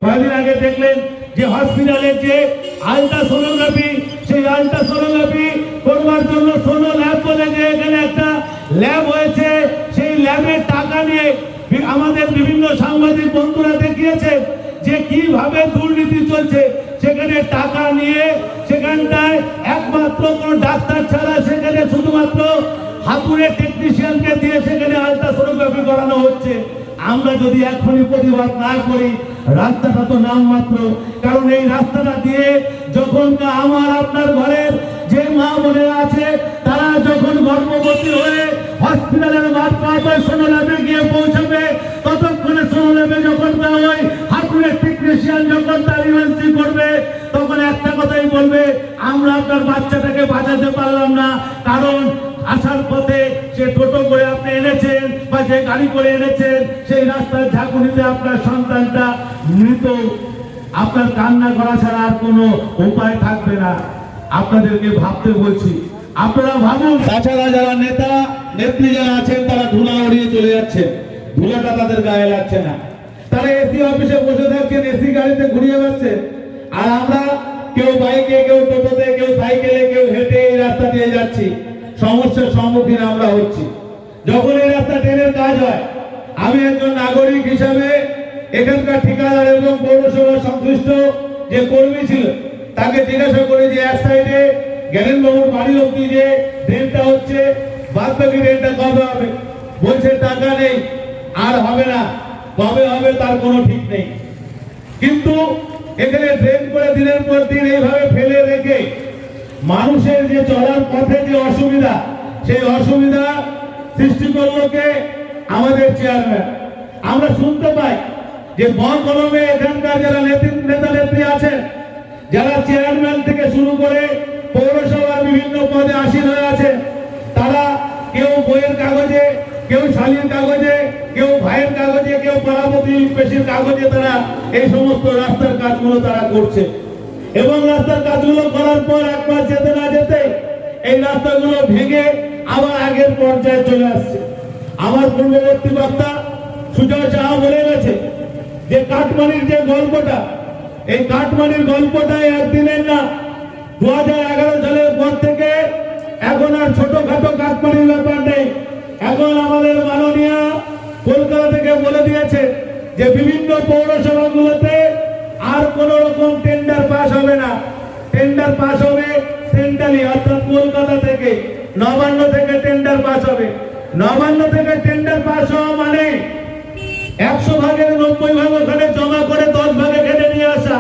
কয়েকদিন আগে দেখলেন যে হসপিটালের যে আল্ট্রাসোনোগ্রাফি, সেই আল্ট্রাসোনোগ্রাফি করবার জন্য সোনো ল্যাব বলে যে এখানে একটা ল্যাব হয়েছে, সেই ল্যাবের টাকা নিয়ে আমাদের বিভিন্ন সাংবাদিক বন্ধুরা দেখিয়েছে যে কিভাবে দুর্নীতি চলছে। সেখানে টাকা নিয়ে সেখানটায় একমাত্র কোনো ডাক্তার ছাড়া সেখানে শুধুমাত্র হাতুড়ে টেকনিশিয়ানকে দিয়ে সেখানে আল্ট্রাসোনোগ্রাফি করানো হচ্ছে। আমরা যদি এখনই প্রতিবাদ না করি, রাস্তাটা তো নামমাত্র। কারণ এই রাস্তাটা দিয়ে যখন আমার আপনার ঘরের যে মা বোনেরা আছে তারা যখন গর্ভবতী হয়ে হসপিটালের মাধ্যমে সোনোল্যাবে গিয়ে পৌঁছাবে, ততক্ষণে সোনোল্যাবে যখন ওই হাতুড়ে টেকনিশিয়ান যখন তার ইমার্জেন্সি করবে, তখন একটা কথাই বলবে, আমরা আপনার বাচ্চাটাকে বাঁচাতে পারলাম না। কারণ আসার পথে যে টোটো করে আপনি এনেছেন বা যে গাড়ি করে এনেছেন, সেই রাস্তার ঝাঁকুনিতে আপনার সন্তানটা মৃত। আপনার কান্না করা ছাড়া আর কোনো উপায় থাকবে না। আপনাদেরকে ভাবতে বলছি, আপনারা ভাবুন। তাছাড়া যারা নেতা নেত্রী যারা আছেন তারা ধুলা উড়িয়ে চলে যাচ্ছেন, ধুলাটা তাদের গায়ে লাগছে না। তারা এসি অফিসে বসে থাকছেন, এসি গাড়িতে ঘুরিয়ে যাচ্ছেন। আর আমরা কেউ বাইকে, কেউ টোটোতে, কেউ সাইকেলে, কেউ হেঁটে এই রাস্তা দিয়ে যাচ্ছি। সমস্যার সম্মুখীন আমরা হচ্ছি। যখন এই রাস্তা ট্রেনের কাজ হয়, আমি একজন নাগরিক হিসাবে এখানকার ঠিকাদার এবং পৌরসভার সংশ্লিষ্ট যে কর্মী ছিল তাকে জিজ্ঞাসা করি যে এক সাইডে জ্ঞানেন বাবুর বাড়ি অব্দি যে ড্রেনটা হচ্ছে, বাদ বাকি ড্রেনটা কবে হবে? বলছে টাকা নেই, আর হবে না। কবে হবে তার কোনো ঠিক নেই। কিন্তু এখানে ড্রেন করে দিনের পর দিন এইভাবে ফেলে রেখে মানুষের যে চলার পথে যে অসুবিধা, সেই অসুবিধা সৃষ্টি করলো কে? আমাদের চেয়ারম্যান। আমরা শুনতে পাই যে বন কলমে এখানকার যারা নেতা নেত্রী আছেন, যারা চেয়ারম্যান থেকে শুরু করে পৌরসভার বিভিন্ন পদে আসীন হয়ে আছে, তারা কেউ বইয়ের কাগজে, কেউ শালীর কাগজে, কেউ ভাইয়ের কাগজে, কেউ পাড়া প্রতিবেশীর কাগজে তারা এই সমস্ত রাস্তার কাজগুলো তারা করছে। এবং রাস্তার কাজগুলো করার পর এক মাস যেতে না যেতে এই রাস্তাগুলো ভেঙে আবার আগের পর্যায়ে চলে আসছে। আমার পূর্ববর্তী বক্তা সুজয় সাহা বলে গেছে যে কাটমানির যে গল্পটা, এই কাটমানির গল্পটা একদিনের না। 2011 সালের পর থেকে এখন আর ছোটখাটো কাটমানির ব্যাপার নেই। এখন আমাদের মাননীয় কলকাতা থেকে বলে দিয়েছে যে বিভিন্ন পৌরসভাগুলোতে আর কোন রকম টেন্ডার পাস হবে না। টেন্ডার পাস হবে সেন্ট্রালি, অর্থাৎ কলকাতা থেকে, নবান্ন থেকে টেন্ডার পাস হবে। নবান্ন থেকে টেন্ডার পাস হওয়া মানে 100 ভাগের 90 ভাগ ওখানে জমা করে 10 ভাগে কেটে নিয়ে আসা।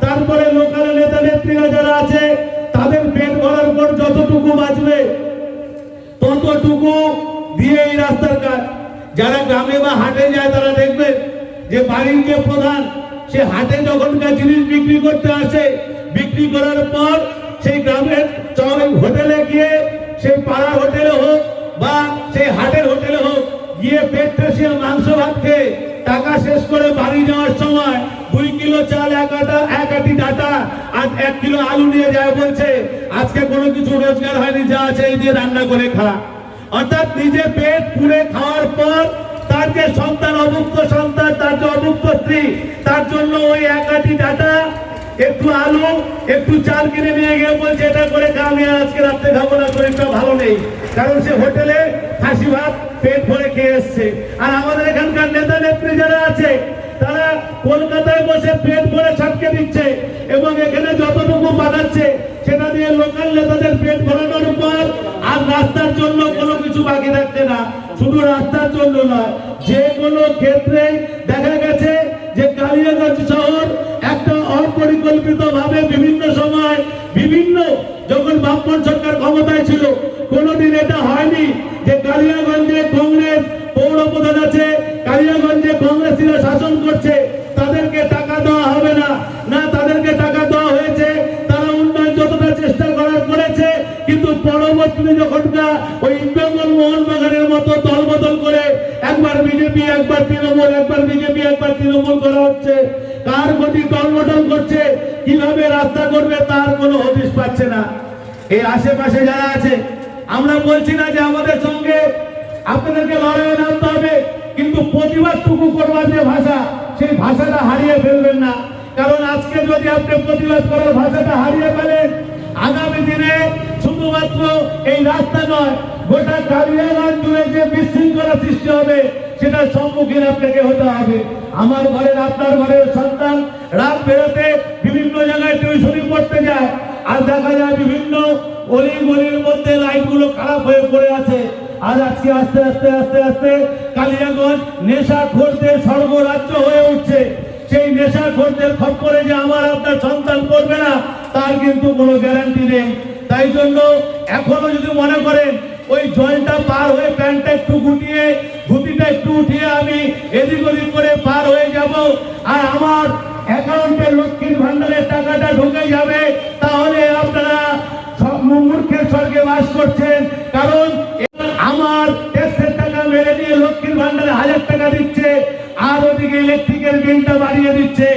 তারপরে লোকাল নেতা নেত্রীরা যারা আছে তাদের পেট ভরার পর যতটুকু বাঁচবে ততটুকু দিয়ে এই রাস্তার কাজ। যারা গ্রামে বা হাটে যায় তারা দেখবেন যে বাড়ির যে প্রধান, সে হাটে যখনকার জিনিস বিক্রি করতে আসে, বিক্রি করার পর সেই গ্রামের হোটেলে গিয়ে, সেই পাড়া হোটেলে হোক বা সেই হাটের হোটেলে হোক, গিয়ে পেট ঠেসিয়ে মাংস ভাত খেয়ে টাকা শেষ করে বাড়ি যাওয়ার সময় 2 কিলো চাল, এক আটি ডাটা আর 1 কিলো আলু নিয়ে যায়, বলছে আজকে কোনো কিছু রোজগার হয়নি, যা আছে এই দিয়ে রান্না করে খা। অর্থাৎ নিজে পেট পুড়ে খাওয়ার পর তার যে সন্তান, অভুক্ত সন্তান, তার যে অভুক্ত স্ত্রী, তার জন্য ওই 1 আটি ডাটা, একটু আলু, একটু চাল কিনে নিয়ে গিয়ে বলছে এটা করে খা, আমি আজকে রাত্রে খাবো না, শরীরটা ভালো নেই। কারণ সে হোটেলে খাসি ভাত পেট ভরে খেয়ে এসছে। আর আমাদের এখানকার নেতা নেত্রী যারা আছে তারা কলকাতায় বসে পেট ভরে ছাটকে দিচ্ছে এবং এখানে যতটুকু বানাচ্ছে সেটা দিয়ে লোকাল নেতাদের পেট ভরানোর পর আর রাস্তার জন্য কোনো কিছু বাকি থাকছে না। শুধু রাস্তার জন্য নয়, যে কোনো ক্ষেত্রে দেখা গেছে যে কালিয়াগঞ্জ শহর একটা অপরিকল্পিত ভাবে বিভিন্ন সময়, বিভিন্ন যখন বামপন্থ সরকার ক্ষমতায় ছিল, কোনোদিন এটা হয়নি যে কালিয়াগঞ্জে কংগ্রেস পৌর প্রধান আছে, কালিয়াগঞ্জে কংগ্রেসীরা শাসন করছে, তাদেরকে টাকা দেওয়া হবে না। না, তাদেরকে টাকা দেওয়া হয়েছে, তারা উন্নয়ন যতটা চেষ্টা করার করেছে। কিন্তু পরবর্তীতে যখনকার ওই ইন্দ্রঙ্গল মোহনবাগানের মতো দলবদল করে একবার বিজেপি, একবার তৃণমূল, একবার বিজেপি, একবার তৃণমূল করা হচ্ছে, কার গতি টলমটল করছে, কিভাবে রাস্তা করবে তার কোনো হদিশ পাচ্ছে না। এই আশেপাশে যারা আছে, আমরা বলছি না যে আমাদের সঙ্গে আপনাদেরকে লড়াইয়ে নামতে হবে, কিন্তু প্রতিবাদটুকু করবার যে ভাষা, সেই ভাষাটা হারিয়ে ফেলবেন না। কারণ আজকে যদি আপনি প্রতিবাদ করার ভাষাটা হারিয়ে ফেলেন, আগামী দিনে শুধুমাত্র এই রাস্তা নয়, গোটা কালিয়াগঞ্জ জুড়ে যে বিশৃঙ্খলা সৃষ্টি হবে সেটার সম্মুখীন আপনাকে হতে হবে। আমার ঘরের, আপনার ঘরের সন্তান রাত বেরোতে বিভিন্ন জায়গায় টিউশনি পড়তে যায়, আর দেখা যায় বিভিন্ন অলি গলির মধ্যে লাইটগুলো খারাপ হয়ে পড়ে আছে। আর আজকে আস্তে আস্তে আস্তে আস্তে কালিয়াগঞ্জ নেশাখোরদের স্বর্গরাজ্য হয়ে উঠছে। সেই নেশাখোরদের খপ্পরে যে আমার আপনার সন্তান পড়বে না, তার কিন্তু কোনো গ্যারান্টি নেই। তাই জন্য এখনো যদি মনে করেন ওই জলটা পার হয়ে প্যান্টটা একটু গুটিয়ে, ধুতিটা একটু উঠিয়ে আমি এদিক ওদিক করে পার হয়ে যাব, আর আমার অ্যাকাউন্টে লক্ষ্মীর ভান্ডারের টাকাটা ঢুকে যাবে, তাহলে আপনারা মূর্খের স্বর্গে বাস করছেন। কারণ আমার ট্যাক্সের টাকা মেরে নিয়ে লক্ষ্মীর ভান্ডারে 1000 টাকা দিচ্ছে, আর ওদিকে ইলেকট্রিকের বিলটা বাড়িয়ে দিচ্ছে।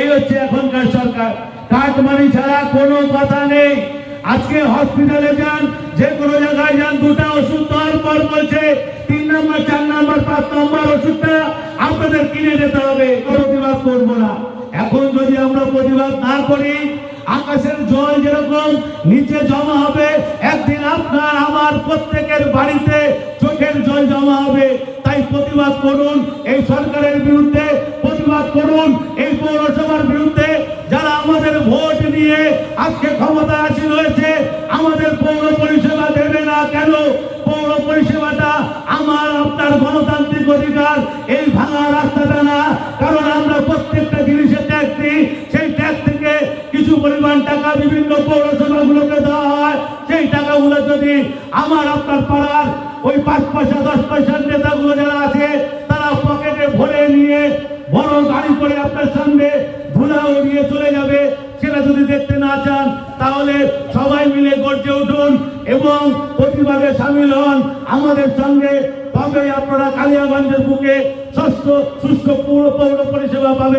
এই হচ্ছে এখনকার সরকার। কাটমানি ছাড়া কোনো কথা নেই। আজকে হসপিটালে যান, যে কোনো জায়গায় যান, দুটা ওষুধ দেওয়ার পর বলছে 3 নম্বর 4 নম্বর 5 নম্বর ওষুধটা আপনাদের কিনে যেতে হবে। প্রতিবাদ করবো না। এখন যদি আমরা প্রতিবাদ না করি, আকাশের জল যেরকম নিচে জমা হবে, একদিন আপনার আমার প্রত্যেকের বাড়িতে চোখের জল জমা হবে। তাই প্রতিবাদ করুন এই সরকারের বিরুদ্ধে, প্রতিবাদ করুন এই পৌরসভার বিরুদ্ধে, যারা আমাদের ভোট নিয়ে আজকে ক্ষমতা আসীন হয়েছে, আমাদের পৌর পরিষেবা দেবে না কেন? পৌর পরিষেবাটা আমার আপনার গণতান্ত্রিক অধিকার, এই ভাঙা রাস্তাটা না। কারণ আমরা প্রত্যেকটা জিনিসের ট্যাক্স দিই, সেই ট্যাক্স থেকে কিছু পরিমাণ টাকা বিভিন্ন পৌরসভাগুলোকে দেওয়া হয়। সেই টাকাগুলো যদি আমার আপনার পাড়ার ওই 5 পয়সা 10 পয়সার নেতাগুলো যারা আছে, তারা পকেটে ভরে নিয়ে বড় গাড়ি করে আপনার সামনে ধুলা উড়িয়ে চলে যাবে, সেটা যদি দেখতে না চান, তাহলে সবাই মিলে গর্জে উঠুন এবং প্রতিবাদে সামিল হন আমাদের সঙ্গে। তবে আপনারা কালিয়াগঞ্জের বুকে সুস্থ পৌর পরিষেবা পাবেন।